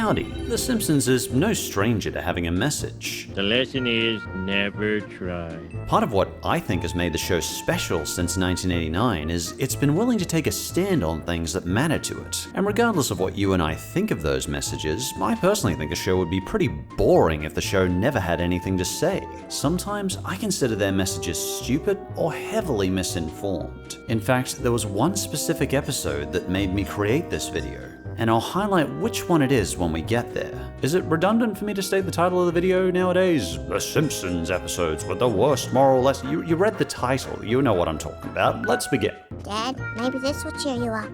Howdy, The Simpsons is no stranger to having a message. The lesson is never try. Part of what I think has made the show special since 1989 is it's been willing to take a stand on things that matter to it. And regardless of what you and I think of those messages, I personally think the show would be pretty boring if the show never had anything to say. Sometimes I consider their messages stupid or heavily misinformed. In fact, there was one specific episode that made me create this video, and I'll highlight which one it is when we get there. Is it redundant for me to state the title of the video nowadays? The Simpsons episodes with the worst moral lesson. You read the title, you know what I'm talking about. Let's begin. Dad, maybe this will cheer you up.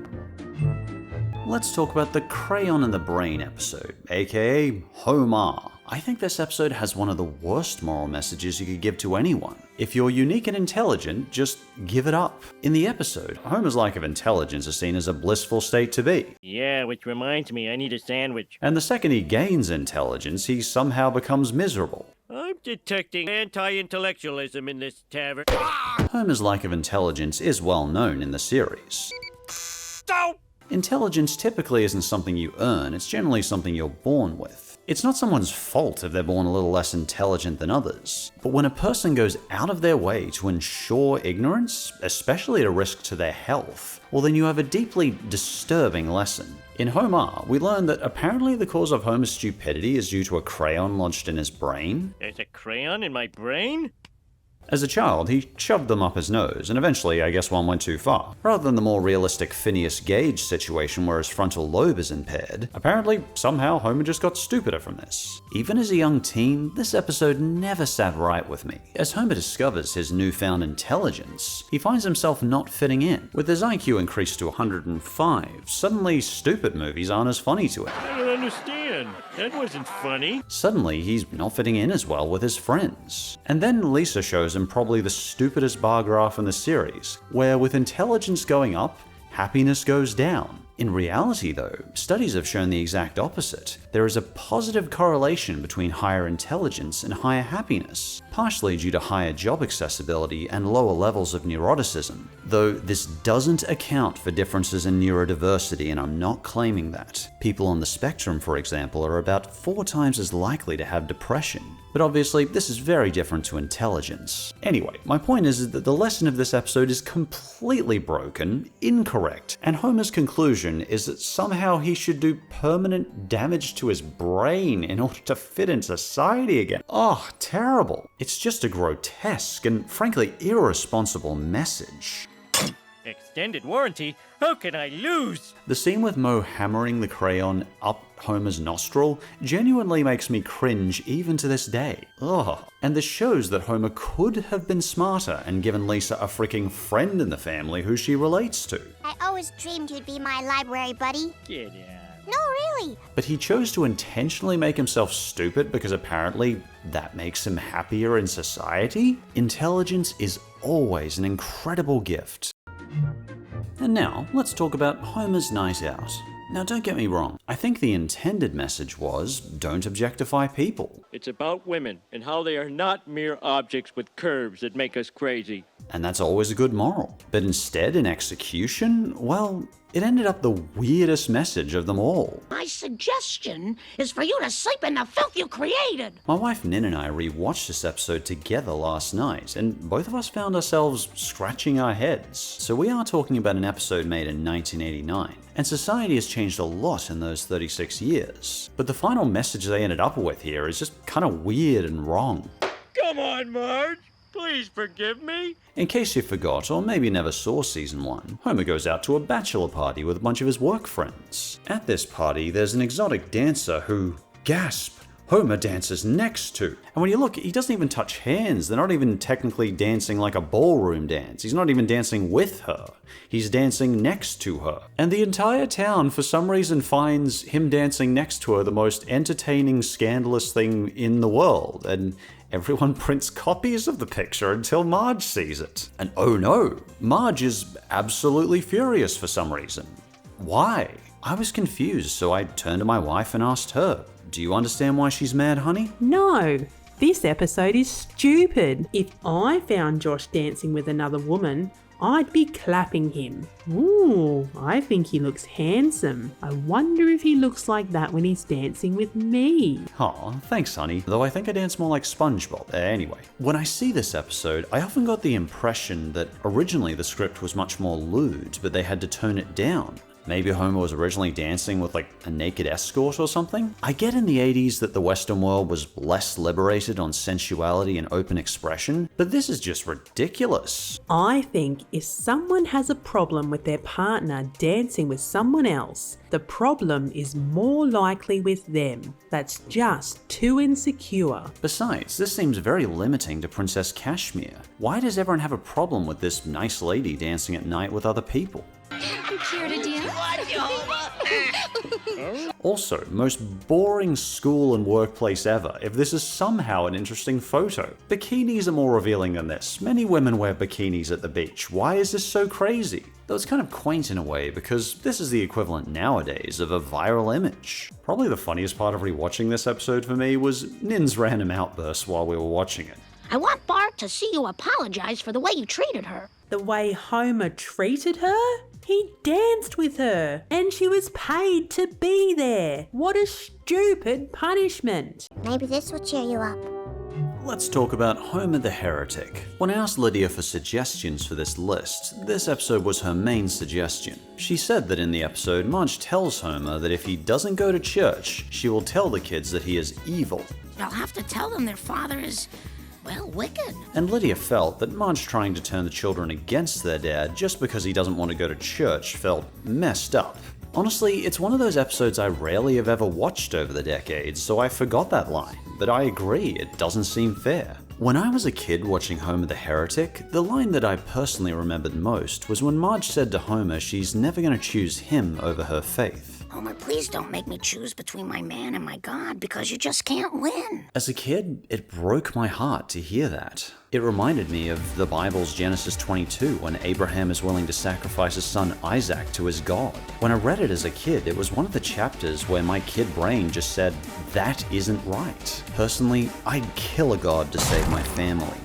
Let's talk about the Crayon in the Brain episode, aka Homer. I think this episode has one of the worst moral messages you could give to anyone. If you're unique and intelligent, just give it up. In the episode, Homer's lack of intelligence is seen as a blissful state to be. Yeah, which reminds me, I need a sandwich. And the second he gains intelligence, he somehow becomes miserable. I'm detecting anti-intellectualism in this tavern. Homer's lack of intelligence is well known in the series. Stop! Intelligence typically isn't something you earn, it's generally something you're born with. It's not someone's fault if they're born a little less intelligent than others. But when a person goes out of their way to ensure ignorance, especially at a risk to their health, well then you have a deeply disturbing lesson. In Homer, we learn that apparently the cause of Homer's stupidity is due to a crayon lodged in his brain. There's a crayon in my brain? As a child, he shoved them up his nose, and eventually I guess one went too far. Rather than the more realistic Phineas Gage situation where his frontal lobe is impaired, apparently somehow Homer just got stupider from this. Even as a young teen, this episode never sat right with me. As Homer discovers his newfound intelligence, he finds himself not fitting in. With his IQ increased to 105, suddenly stupid movies aren't as funny to him. I don't understand. That wasn't funny. Suddenly, he's not fitting in as well with his friends. And then Lisa shows him probably the stupidest bar graph in the series, where with intelligence going up, happiness goes down. In reality though, studies have shown the exact opposite. There is a positive correlation between higher intelligence and higher happiness, partially due to higher job accessibility and lower levels of neuroticism. Though this doesn't account for differences in neurodiversity, and I'm not claiming that. People on the spectrum, for example, are about 4 times as likely to have depression. But obviously, this is very different to intelligence. Anyway, my point is that the lesson of this episode is completely broken, incorrect, and Homer's conclusion is that somehow he should do permanent damage to his brain in order to fit in society again. Oh, terrible. It's just a grotesque and frankly irresponsible message. Extended warranty? How can I lose? The scene with Moe hammering the crayon up Homer's nostril genuinely makes me cringe even to this day. Ugh. And this shows that Homer could have been smarter and given Lisa a freaking friend in the family who she relates to. I always dreamed you'd be my library buddy. Get out. No, really. But he chose to intentionally make himself stupid because apparently that makes him happier in society? Intelligence is always an incredible gift. And now, let's talk about Homer's night out. Now don't get me wrong, I think the intended message was, don't objectify people. It's about women and how they are not mere objects with curves that make us crazy. And that's always a good moral. But instead, in execution, well, it ended up the weirdest message of them all. My suggestion is for you to sleep in the filth you created. My wife Nin and I rewatched this episode together last night, and both of us found ourselves scratching our heads. So we are talking about an episode made in 1989, and society has changed a lot in those 36 years. But the final message they ended up with here is just kind of weird and wrong. Come on, Marge. Please forgive me. In case you forgot, or maybe never saw season 1, Homer goes out to a bachelor party with a bunch of his work friends. At this party, there's an exotic dancer who, gasp, Homer dances next to. And when you look, he doesn't even touch hands. They're not even technically dancing like a ballroom dance. He's not even dancing with her. He's dancing next to her. And the entire town, for some reason, finds him dancing next to her the most entertaining, scandalous thing in the world. And everyone prints copies of the picture until Marge sees it. And oh no, Marge is absolutely furious for some reason. Why? I was confused, so I turned to my wife and asked her, do you understand why she's mad, honey? No, this episode is stupid. If I found Josh dancing with another woman, I'd be clapping him. Ooh, I think he looks handsome. I wonder if he looks like that when he's dancing with me. Aw, thanks honey, though I think I dance more like SpongeBob. Anyway, when I see this episode, I often got the impression that originally the script was much more lewd, but they had to tone it down. Maybe Homer was originally dancing with like a naked escort or something? I get in the 80s that the Western world was less liberated on sensuality and open expression, but this is just ridiculous. I think if someone has a problem with their partner dancing with someone else, the problem is more likely with them. That's just too insecure. Besides, this seems very limiting to Princess Kashmir. Why does everyone have a problem with this nice lady dancing at night with other people? You care to dance? Also, most boring school and workplace ever, if this is somehow an interesting photo. Bikinis are more revealing than this. Many women wear bikinis at the beach. Why is this so crazy? Though it's kind of quaint in a way, because this is the equivalent nowadays of a viral image. Probably the funniest part of rewatching this episode for me was Nin's random outbursts while we were watching it. I want Bart to see you apologize for the way you treated her. The way Homer treated her? He danced with her, and she was paid to be there. What a stupid punishment. Maybe this will cheer you up. Let's talk about Homer the Heretic. When I asked Lydia for suggestions for this list, this episode was her main suggestion. She said that in the episode, Marge tells Homer that if he doesn't go to church, she will tell the kids that he is evil. They'll have to tell them their father is, well, wicked. And Lydia felt that Marge trying to turn the children against their dad just because he doesn't want to go to church felt messed up. Honestly, it's one of those episodes I rarely have ever watched over the decades, so I forgot that line, but I agree, it doesn't seem fair. When I was a kid watching Homer the Heretic, the line that I personally remembered most was when Marge said to Homer she's never going to choose him over her faith. Homer, please don't make me choose between my man and my God, because you just can't win. As a kid, it broke my heart to hear that. It reminded me of the Bible's Genesis 22 when Abraham is willing to sacrifice his son Isaac to his God. When I read it as a kid, it was one of the chapters where my kid brain just said, that isn't right. Personally, I'd kill a god to save my family.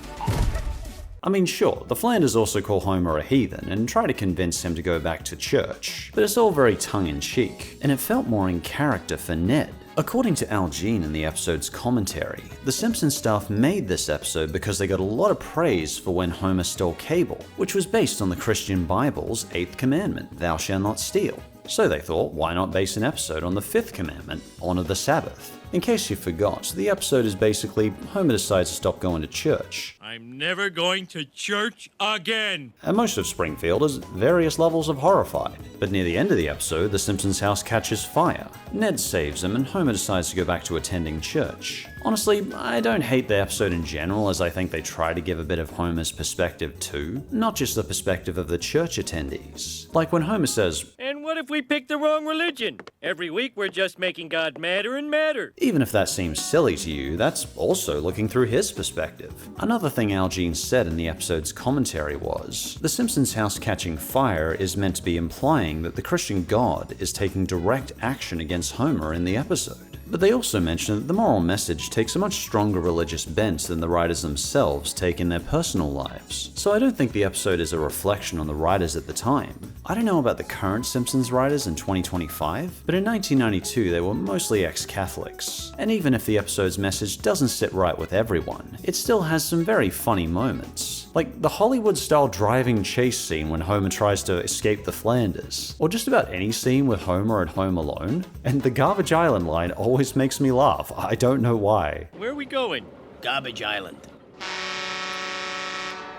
I mean, sure, the Flanders also call Homer a heathen and try to convince him to go back to church, but it's all very tongue-in-cheek, and it felt more in character for Ned. According to Al Jean in the episode's commentary, the Simpsons staff made this episode because they got a lot of praise for when Homer stole cable, which was based on the Christian Bible's 8th commandment, thou shalt not steal. So they thought, why not base an episode on the 5th commandment, honor the Sabbath? In case you forgot, the episode is basically Homer decides to stop going to church. I'm never going to church again. And most of Springfield is various levels of horrified. But near the end of the episode, the Simpsons' house catches fire. Ned saves him and Homer decides to go back to attending church. Honestly, I don't hate the episode in general, as I think they try to give a bit of Homer's perspective too, not just the perspective of the church attendees. Like when Homer says, And what if we pick the wrong religion? Every week we're just making God madder and madder. even if that seems silly to you, that's also looking through his perspective. Another thing Al Jean said in the episode's commentary was, the Simpsons' house catching fire is meant to be implying that the Christian God is taking direct action against Homer in the episode. But they also mention that the moral message takes a much stronger religious bent than the writers themselves take in their personal lives. So I don't think the episode is a reflection on the writers at the time. I don't know about the current Simpsons writers in 2025, but in 1992 they were mostly ex-Catholics. And even if the episode's message doesn't sit right with everyone, it still has some very funny moments. Like the Hollywood-style driving chase scene when Homer tries to escape the Flanders, or just about any scene with Homer at home alone. And the Garbage Island line always makes me laugh. I don't know why. Where are we going? Garbage Island.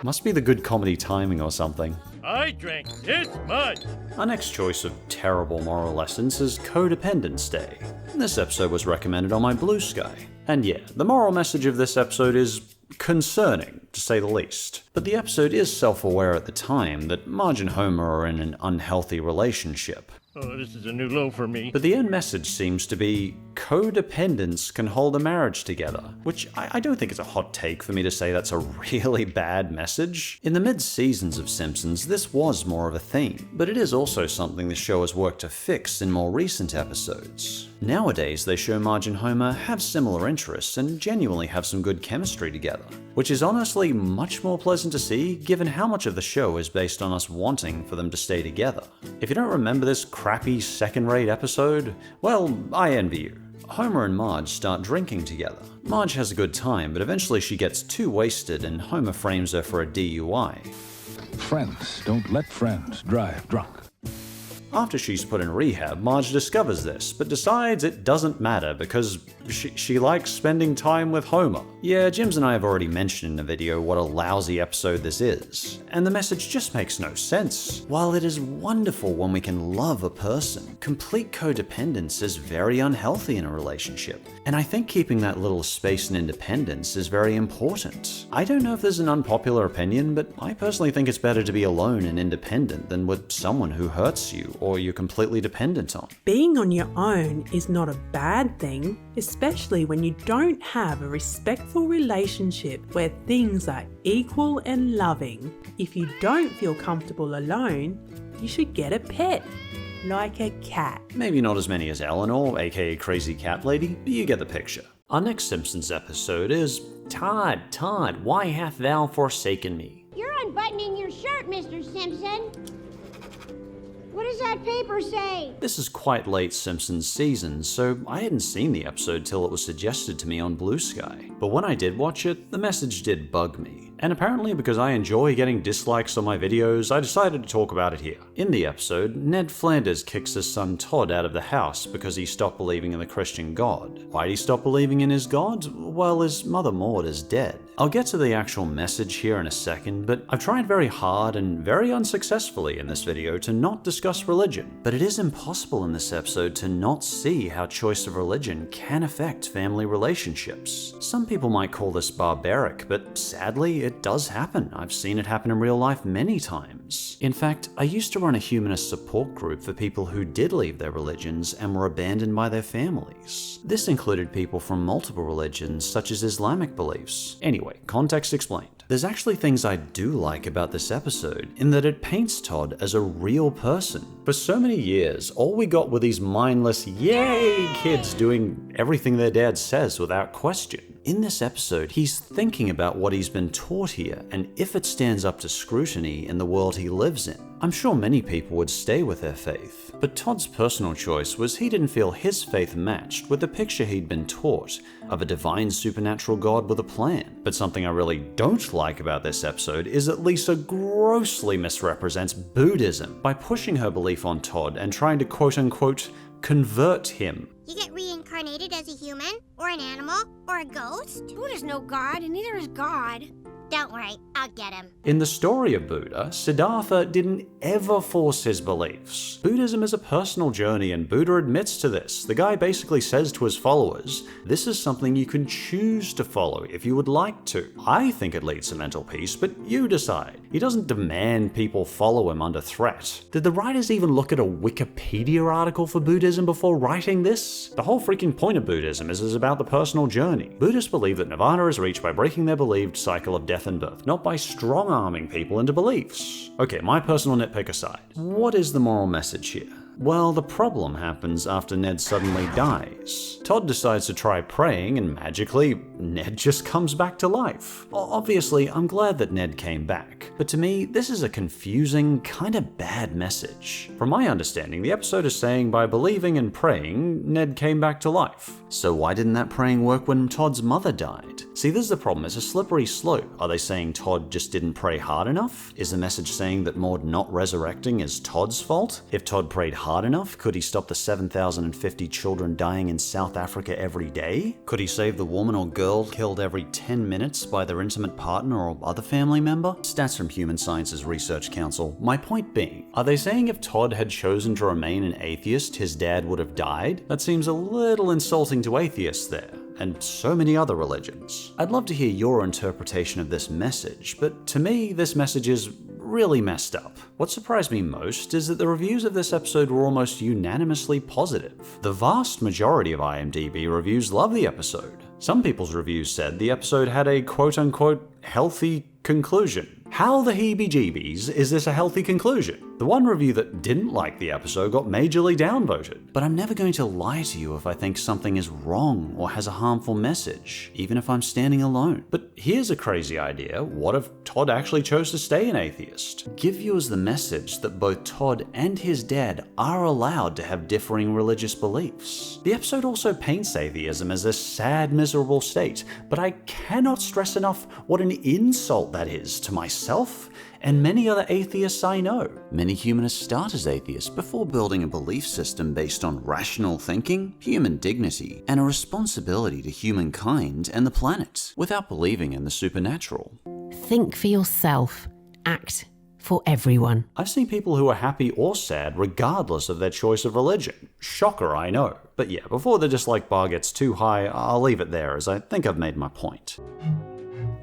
Must be the good comedy timing or something. I drank this much. Our next choice of terrible moral lessons is Codependence Day. This episode was recommended on my Blue Sky. And yeah, the moral message of this episode is concerning, to say the least. But the episode is self-aware at the time that Marge and Homer are in an unhealthy relationship. Oh, this is a new low for me. But the end message seems to be codependence can hold a marriage together, which I don't think is a hot take for me to say that's a really bad message. In the mid-seasons of Simpsons, this was more of a theme, but it is also something the show has worked to fix in more recent episodes. Nowadays, they show Marge and Homer have similar interests and genuinely have some good chemistry together, which is honestly much more pleasant to see given how much of the show is based on us wanting for them to stay together. If you don't remember this crappy second-rate episode, well, I envy you. Homer and Marge start drinking together. Marge has a good time, but eventually she gets too wasted and Homer frames her for a DUI. Friends don't let friends drive drunk. After she's put in rehab, Marge discovers this, but decides it doesn't matter because she likes spending time with Homer. Yeah, Jims and I have already mentioned in the video what a lousy episode this is, and the message just makes no sense. While it is wonderful when we can love a person, complete codependence is very unhealthy in a relationship, and I think keeping that little space and independence is very important. I don't know if there's an unpopular opinion, but I personally think it's better to be alone and independent than with someone who hurts you or you're completely dependent on. Being on your own is not a bad thing, especially when you don't have a respectful relationship where things are equal and loving. If you don't feel comfortable alone, you should get a pet, like a cat. Maybe not as many as Eleanor, aka Crazy Cat Lady, but you get the picture. Our next Simpsons episode is Todd, why hath thou forsaken me? You're unbuttoning your shirt, Mr. Simpson. What does that paper say? This is quite late Simpsons season, so I hadn't seen the episode till it was suggested to me on Blue Sky. But when I did watch it, the message did bug me. And apparently because I enjoy getting dislikes on my videos, I decided to talk about it here. In the episode, Ned Flanders kicks his son Todd out of the house because he stopped believing in the Christian God. Why'd he stop believing in his God? Well, his mother Maud is dead. I'll get to the actual message here in a second, but I've tried very hard and very unsuccessfully in this video to not discuss religion. But it is impossible in this episode to not see how choice of religion can affect family relationships. Some people might call this barbaric, but sadly, it does happen. I've seen it happen in real life many times. In fact, I used to run a humanist support group for people who did leave their religions and were abandoned by their families. This included people from multiple religions, such as Islamic beliefs. Anyway, context explained. There's actually things I do like about this episode, in that it paints Todd as a real person. For so many years, all we got were these mindless, yay kids doing everything their dad says without question. In this episode, he's thinking about what he's been taught here and if it stands up to scrutiny in the world he lives in. I'm sure many people would stay with their faith, but Todd's personal choice was he didn't feel his faith matched with the picture he'd been taught of a divine supernatural God with a plan. But something I really don't like about this episode is that Lisa grossly misrepresents Buddhism by pushing her belief on Todd and trying to quote-unquote convert him. You get reincarnated as a human, or an animal, or a ghost? Buddha's no god, and neither is God. Don't worry, I'll get him. In the story of Buddha, Siddhartha didn't ever force his beliefs. Buddhism is a personal journey and Buddha admits to this. The guy basically says to his followers, this is something you can choose to follow if you would like to. I think it leads to mental peace, but you decide. He doesn't demand people follow him under threat. Did the writers even look at a Wikipedia article for Buddhism before writing this? The whole freaking point of Buddhism is about the personal journey. Buddhists believe that nirvana is reached by breaking their believed cycle of death and birth, not by strong-arming people into beliefs. Okay, my personal nitpick aside, what is the moral message here? Well, the problem happens after Ned suddenly dies. Todd decides to try praying and magically, Ned just comes back to life. Obviously, I'm glad that Ned came back, but to me, this is a confusing, kinda bad message. From my understanding, the episode is saying by believing and praying, Ned came back to life. So why didn't that praying work when Todd's mother died? See, this is the problem, it's a slippery slope. Are they saying Todd just didn't pray hard enough? Is the message saying that Maud not resurrecting is Todd's fault? If Todd prayed hard enough, could he stop the 7,050 children dying in South Africa every day? Could he save the woman or girl killed every 10 minutes by their intimate partner or other family member? Stats from Human Sciences Research Council. My point being, are they saying if Todd had chosen to remain an atheist, his dad would have died? That seems a little insulting to atheists there, and so many other religions. I'd love to hear your interpretation of this message, but to me, this message is really messed up. What surprised me most is that the reviews of this episode were almost unanimously positive. The vast majority of IMDb reviews love the episode. Some people's reviews said the episode had a quote-unquote healthy conclusion. How the heebie-jeebies is this a healthy conclusion? The one review that didn't like the episode got majorly downvoted. But I'm never going to lie to you if I think something is wrong or has a harmful message, even if I'm standing alone. But here's a crazy idea. What if Todd actually chose to stay an atheist? Give viewers the message that both Todd and his dad are allowed to have differing religious beliefs. The episode also paints atheism as a sad, miserable state, but I cannot stress enough what an insult that is to myself and many other atheists I know. Many humanists start as atheists before building a belief system based on rational thinking, human dignity, and a responsibility to humankind and the planet, without believing in the supernatural. Think for yourself. Act for everyone. I've seen people who are happy or sad regardless of their choice of religion. Shocker, I know. But yeah, before the dislike bar gets too high, I'll leave it there as I think I've made my point.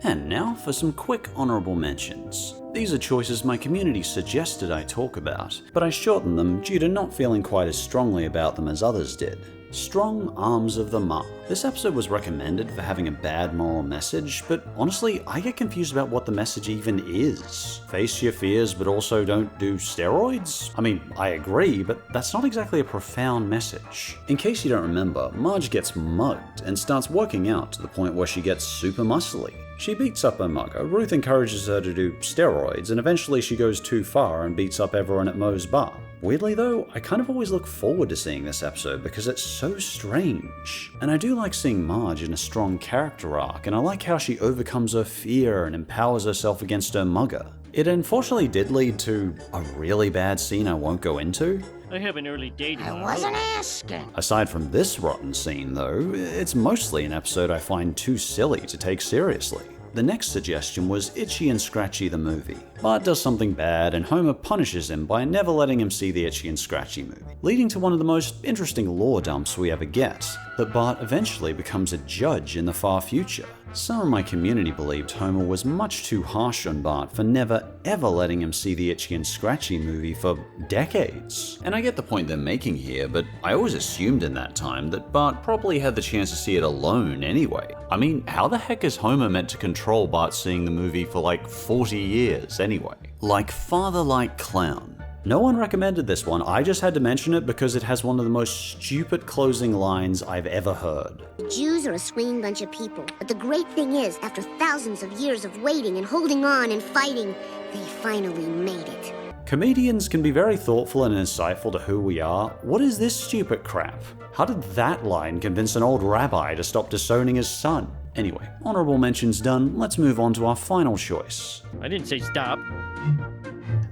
And now for some quick honorable mentions. These are choices my community suggested I talk about, but I shortened them due to not feeling quite as strongly about them as others did. Strong Arms of the Ma. This episode was recommended for having a bad moral message, but honestly, I get confused about what the message even is. Face your fears, but also don't do steroids? I mean, I agree, but that's not exactly a profound message. In case you don't remember, Marge gets mugged and starts working out to the point where she gets super muscly. She beats up her mugger, Ruth encourages her to do steroids, and eventually she goes too far and beats up everyone at Moe's bar. Weirdly though, I kind of always look forward to seeing this episode because it's so strange. And I do like seeing Marge in a strong character arc, and I like how she overcomes her fear and empowers herself against her mugger. It unfortunately did lead to a really bad scene I won't go into. I have an early date I tomorrow. wasn't asking. Aside from this rotten scene though, it's mostly an episode I find too silly to take seriously. The next suggestion was Itchy and Scratchy the movie. Bart does something bad and Homer punishes him by never letting him see the Itchy and Scratchy movie, leading to one of the most interesting lore dumps we ever get, that Bart eventually becomes a judge in the far future. Some of my community believed Homer was much too harsh on Bart for never ever letting him see the Itchy and Scratchy movie for decades. And I get the point they're making here, but I always assumed in that time that Bart probably had the chance to see it alone anyway. I mean, how the heck is Homer meant to control Bart seeing the movie for like 40 years anyway? Like Father Like Clown. No one recommended this one, I just had to mention it because it has one of the most stupid closing lines I've ever heard. Jews are a swinging bunch of people. But the great thing is, after thousands of years of waiting and holding on and fighting, they finally made it. Comedians can be very thoughtful and insightful to who we are. What is this stupid crap? How did that line convince an old rabbi to stop disowning his son? Anyway, honorable mentions done, let's move on to our final choice. I didn't say stop.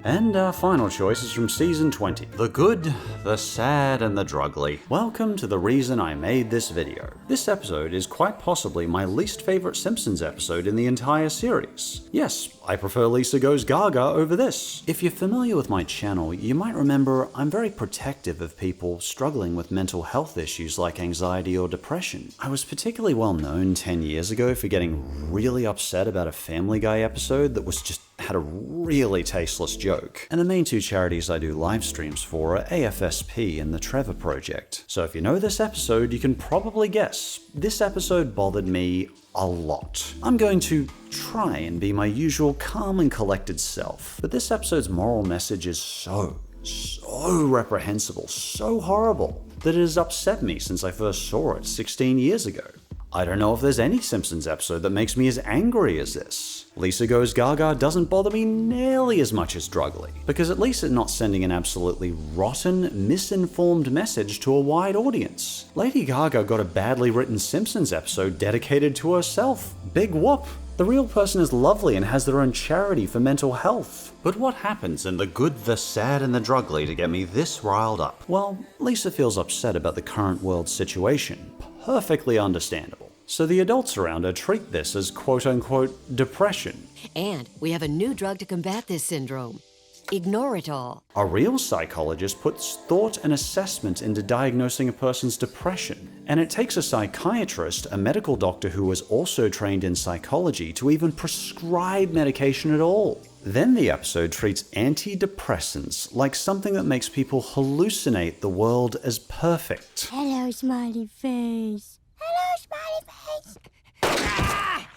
And our final choice is from Season 20. The Good, the Sad, and the Drugly. Welcome to the reason I made this video. This episode is quite possibly my least favorite Simpsons episode in the entire series. Yes, I prefer Lisa Goes Gaga over this. If you're familiar with my channel, you might remember I'm very protective of people struggling with mental health issues like anxiety or depression. I was particularly well known 10 years ago for getting really upset about a Family Guy episode that was just had a really tasteless joke. And the main two charities I do live streams for are AFSP and the Trevor Project. So if you know this episode, you can probably guess. This episode bothered me a lot. I'm going to try and be my usual calm and collected self, but this episode's moral message is so reprehensible, so horrible, that it has upset me since I first saw it 16 years ago. I don't know if there's any Simpsons episode that makes me as angry as this. Lisa Goes Gaga doesn't bother me nearly as much as Drugly, because at least it's not sending an absolutely rotten, misinformed message to a wide audience. Lady Gaga got a badly written Simpsons episode dedicated to herself. Big whoop! The real person is lovely and has their own charity for mental health. But what happens in The Good, the Sad, and the Drugly to get me this riled up? Well, Lisa feels upset about the current world situation. Perfectly understandable. So the adults around her treat this as quote-unquote depression. And we have a new drug to combat this syndrome. Ignore it all. A real psychologist puts thought and assessment into diagnosing a person's depression. And it takes a psychiatrist, a medical doctor who was also trained in psychology, to even prescribe medication at all. Then the episode treats antidepressants like something that makes people hallucinate the world as perfect. Hello, smiley face. Hello, smiley face.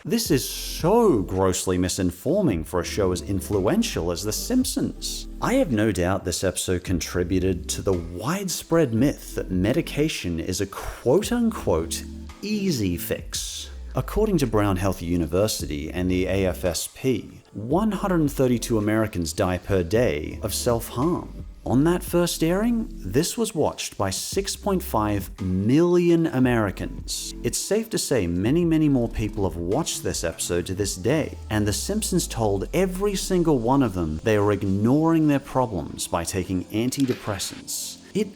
This is so grossly misinforming for a show as influential as The Simpsons. I have no doubt this episode contributed to the widespread myth that medication is a quote-unquote easy fix. According to Brown Health University and the AFSP, 132 Americans die per day of self-harm. On that first airing, this was watched by 6.5 million Americans. It's safe to say many more people have watched this episode to this day, and The Simpsons told every single one of them they are ignoring their problems by taking antidepressants. It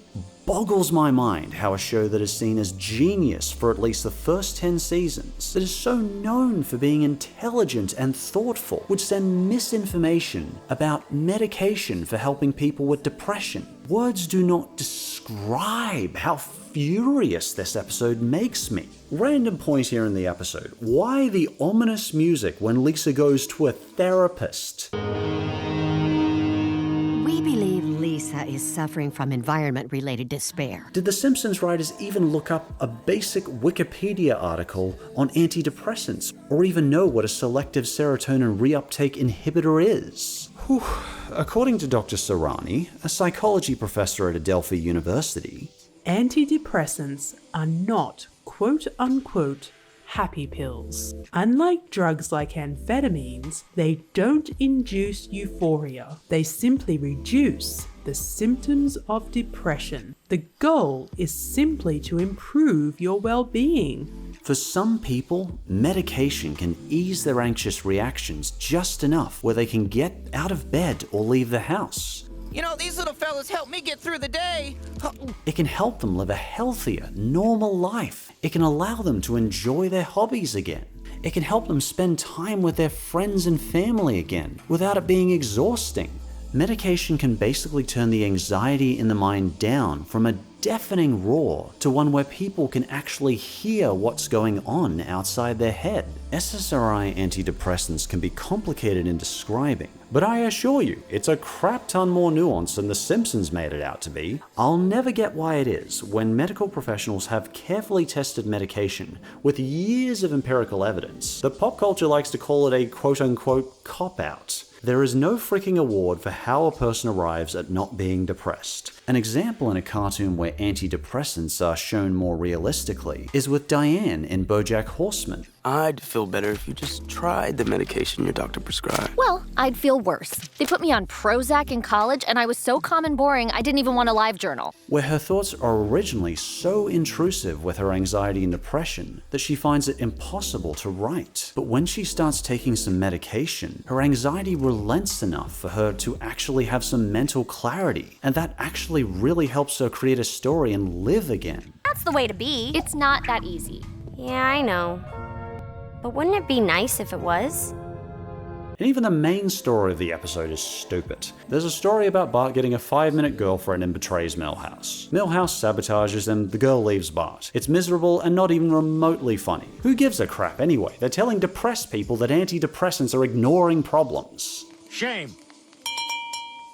boggles my mind how a show that is seen as genius for at least the first 10 seasons, that is so known for being intelligent and thoughtful, would send misinformation about medication for helping people with depression. Words do not describe how furious this episode makes me. Random point here in the episode. Why the ominous music when Lisa goes to a therapist? We believe Lisa is suffering from environment-related despair. Did the Simpsons writers even look up a basic Wikipedia article on antidepressants, or even know what a selective serotonin reuptake inhibitor is? Whew. According to Dr. Serrani, a psychology professor at Adelphi University, antidepressants are not quote-unquote happy pills. Unlike drugs like amphetamines, they don't induce euphoria. They simply reduce the symptoms of depression. The goal is simply to improve your well-being. For some people, medication can ease their anxious reactions just enough where they can get out of bed or leave the house. You know, these little fellas help me get through the day. It can help them live a healthier, normal life. It can allow them to enjoy their hobbies again. It can help them spend time with their friends and family again without it being exhausting. Medication can basically turn the anxiety in the mind down from a deafening roar to one where people can actually hear what's going on outside their head. SSRI antidepressants can be complicated in describing, but I assure you, it's a crap ton more nuanced than The Simpsons made it out to be. I'll never get why it is, when medical professionals have carefully tested medication with years of empirical evidence, that pop culture likes to call it a quote-unquote cop-out. There is no freaking award for how a person arrives at not being depressed. An example in a cartoon where antidepressants are shown more realistically is with Diane in BoJack Horseman. I'd feel better if you just tried the medication your doctor prescribed. Well, I'd feel worse. They put me on Prozac in college, and I was so calm and boring, I didn't even want a live journal. Where her thoughts are originally so intrusive with her anxiety and depression that she finds it impossible to write. But when she starts taking some medication, her anxiety relents enough for her to actually have some mental clarity, and that actually really helps her create a story and live again. That's the way to be. It's not that easy. Yeah, I know. But wouldn't it be nice if it was? And even the main story of the episode is stupid. There's a story about Bart getting a 5-minute girlfriend and betrays Milhouse. Milhouse sabotages them, the girl leaves Bart. It's miserable and not even remotely funny. Who gives a crap anyway? They're telling depressed people that antidepressants are ignoring problems. Shame.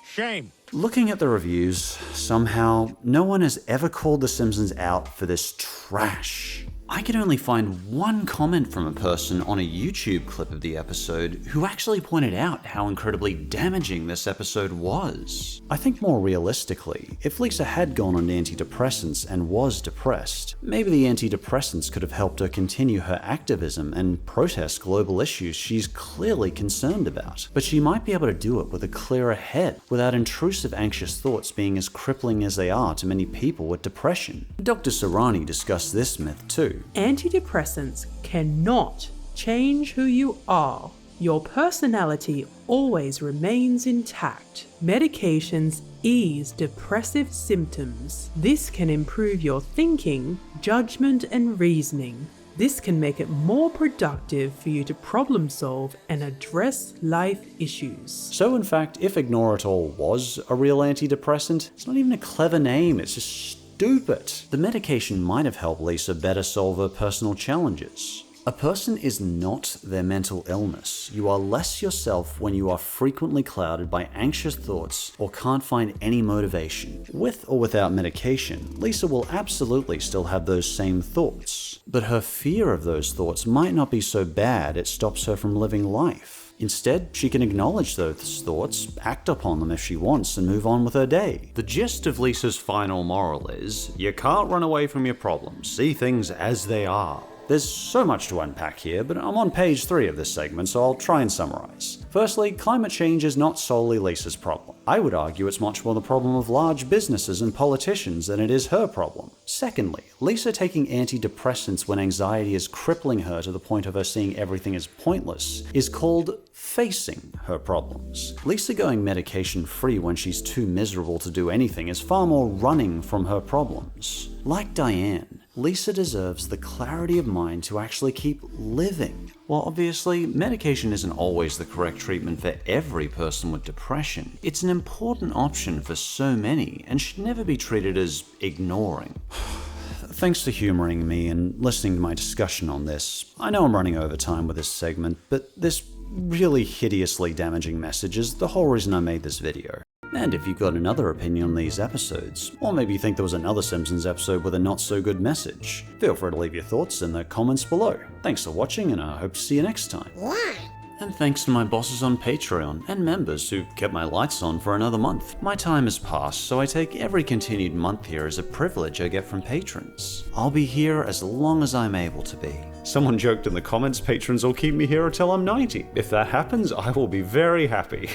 Shame. Looking at the reviews, somehow, no one has ever called The Simpsons out for this trash. I could only find one comment from a person on a YouTube clip of the episode who actually pointed out how incredibly damaging this episode was. I think more realistically, if Lisa had gone on antidepressants and was depressed, maybe the antidepressants could have helped her continue her activism and protest global issues she's clearly concerned about. But she might be able to do it with a clearer head, without intrusive anxious thoughts being as crippling as they are to many people with depression. Dr. Serrani discussed this myth too. Antidepressants cannot change who you are. Your personality always remains intact. Medications ease depressive symptoms. This can improve your thinking, judgment, and reasoning. This can make it more productive for you to problem solve and address life issues. So in fact, if Ignore It All was a real antidepressant, it's not even a clever name, it's just stupid. The medication might have helped Lisa better solve her personal challenges. A person is not their mental illness. You are less yourself when you are frequently clouded by anxious thoughts or can't find any motivation. With or without medication, Lisa will absolutely still have those same thoughts. But her fear of those thoughts might not be so bad it stops her from living life. Instead, she can acknowledge those thoughts, act upon them if she wants, and move on with her day. The gist of Lisa's final moral is, you can't run away from your problems, see things as they are. There's so much to unpack here, but I'm on page 3 of this segment, so I'll try and summarize. Firstly, climate change is not solely Lisa's problem. I would argue it's much more the problem of large businesses and politicians than it is her problem. Secondly, Lisa taking antidepressants when anxiety is crippling her to the point of her seeing everything as pointless is called facing her problems. Lisa going medication-free when she's too miserable to do anything is far more running from her problems. Like Diane, Lisa deserves the clarity of mind to actually keep living. While obviously, medication isn't always the correct treatment for every person with depression, it's an important option for so many and should never be treated as ignoring. Thanks for humoring me and listening to my discussion on this. I know I'm running over time with this segment, but this really hideously damaging message is the whole reason I made this video. And if you've got another opinion on these episodes, or maybe you think there was another Simpsons episode with a not so good message, feel free to leave your thoughts in the comments below. Thanks for watching, and I hope to see you next time. What? And thanks to my bosses on Patreon and members who kept my lights on for another month. My time has passed, so I take every continued month here as a privilege I get from patrons. I'll be here as long as I'm able to be. Someone joked in the comments patrons will keep me here until I'm 90. If that happens, I will be very happy.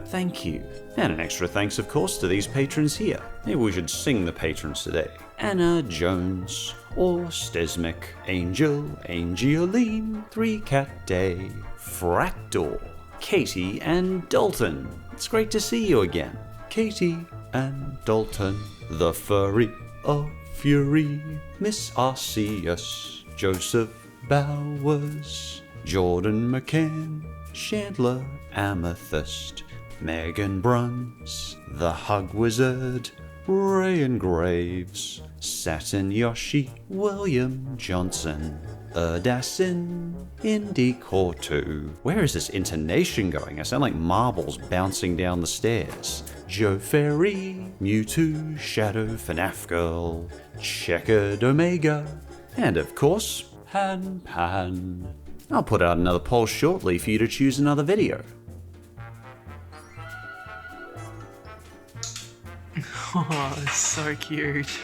Thank you. And an extra thanks, of course, to these patrons here. Maybe we should sing the patrons today. Anna Jones, or Stesmic, Angel, Angeline, 3 Cat Day, Fractal, Katie and Dalton. It's great to see you again. Katie and Dalton, the furry of fury, Miss Arceus, Joseph Bowers, Jordan McCann, Chandler Amethyst, Megan Bruns, the Hug Wizard, Rayan Graves, Saturn Yoshi, William Johnson, Erdassin, Indie 2. Where is this intonation going? I sound like marbles bouncing down the stairs. Joe Ferry, Mewtwo, Shadow, FNAF Girl, Checkered Omega, and of course, Han Pan. I'll put out another poll shortly for you to choose another video. Oh, so cute.